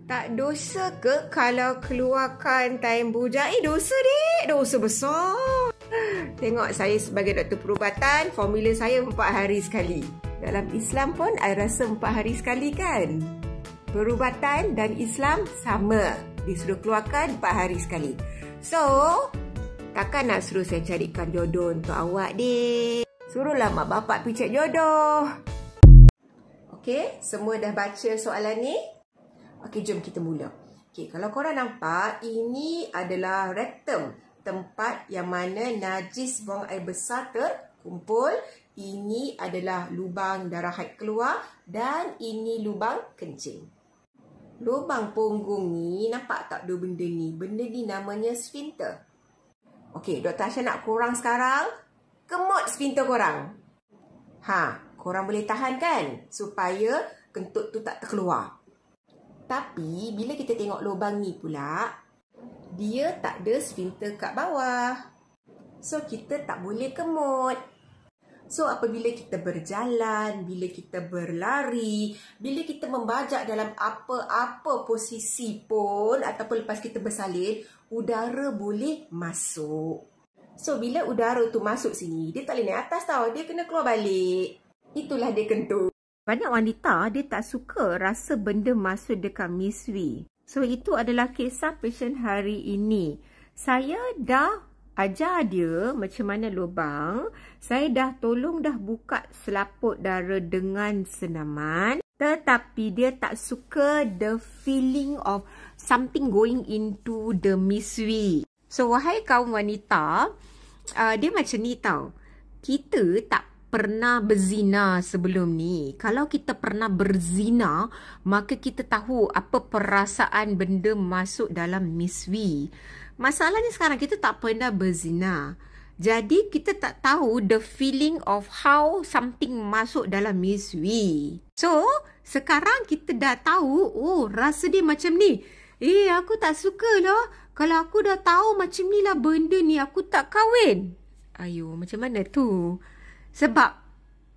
Tak dosa ke kalau keluarkan time bujang? Dosa dek. Dosa besar. Tengok saya sebagai doktor perubatan, formula saya 4 hari sekali. Dalam Islam pun I rasa 4 hari sekali kan? Perubatan dan Islam sama. Disuruh keluarkan 4 hari sekali. So, takkan nak suruh saya carikan jodoh untuk awak dek. Suruhlah mak bapak pergi cek jodoh. Okey, semua dah baca soalan ni? Okey, jom kita mula. Okey, kalau korang nampak, ini adalah rektum. Tempat yang mana najis buang air besar terkumpul. Ini adalah lubang darah haid keluar. Dan ini lubang kencing. Lubang punggung ni, nampak tak dua benda ni? Benda ni namanya sphincter. Okey, Dr. Asha nak korang sekarang kemot sphincter korang. Korang boleh tahan kan? Supaya kentut tu tak terkeluar. Tapi, bila kita tengok lubang ni pula, dia tak ada sphincter kat bawah. So, kita tak boleh kemot. So, apabila kita berjalan, bila kita berlari, bila kita membajak dalam apa-apa posisi pun, ataupun lepas kita bersalin, udara boleh masuk. So, bila udara tu masuk sini, dia tak boleh naik atas tau. Dia kena keluar balik. Itulah dia kentut. Banyak wanita, dia tak suka rasa benda masuk dekat miswi. So, itu adalah kisah pasien hari ini. Saya dah ajar dia macam mana lubang. Saya dah tolong dah buka selaput darah dengan senaman. Tetapi dia tak suka the feeling of something going into the miswi. So, wahai kaum wanita, dia macam ni tau. Kita tak pernah berzina sebelum ni. Kalau kita pernah berzina, maka kita tahu apa perasaan benda masuk dalam miswi. Masalahnya sekarang kita tak pernah berzina. Jadi kita tak tahu the feeling of how something masuk dalam miswi. So, sekarang kita dah tahu, oh rasa dia macam ni. Aku tak suka lah. Kalau aku dah tahu macam ni lah benda ni, aku tak kahwin. Ayo, macam mana tu? Sebab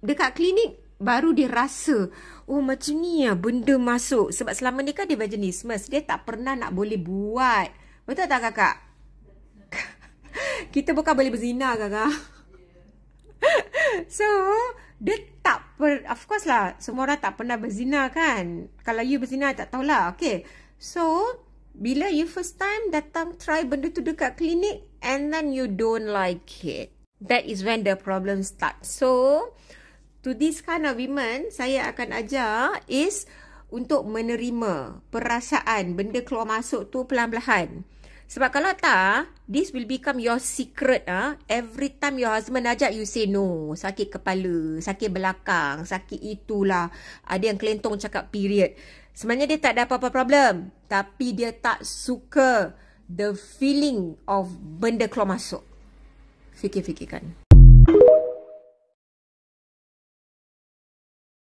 dekat klinik baru dia rasa, oh macam ni ya benda masuk. Sebab selama ni kan dia vaginismus, dia tak pernah nak boleh buat. Betul tak kakak? Kita bukan boleh berzina kakak. So, dia tak of course lah, semua orang tak pernah berzina kan. Kalau you berzina tak tahulah. Okay. So, bila you first time datang try benda tu dekat klinik and then you don't like it, that is when the problem starts. So, to this kind of women, saya akan ajar is untuk menerima perasaan benda keluar masuk tu pelan-pelan. Sebab kalau tak, this will become your secret. Every time your husband ajak, you say no. Sakit kepala, sakit belakang, sakit itulah. Ada yang kelentong cakap period. Sebenarnya dia tak ada apa-apa problem. Tapi dia tak suka the feeling of benda keluar masuk. Fikir-fikirkan.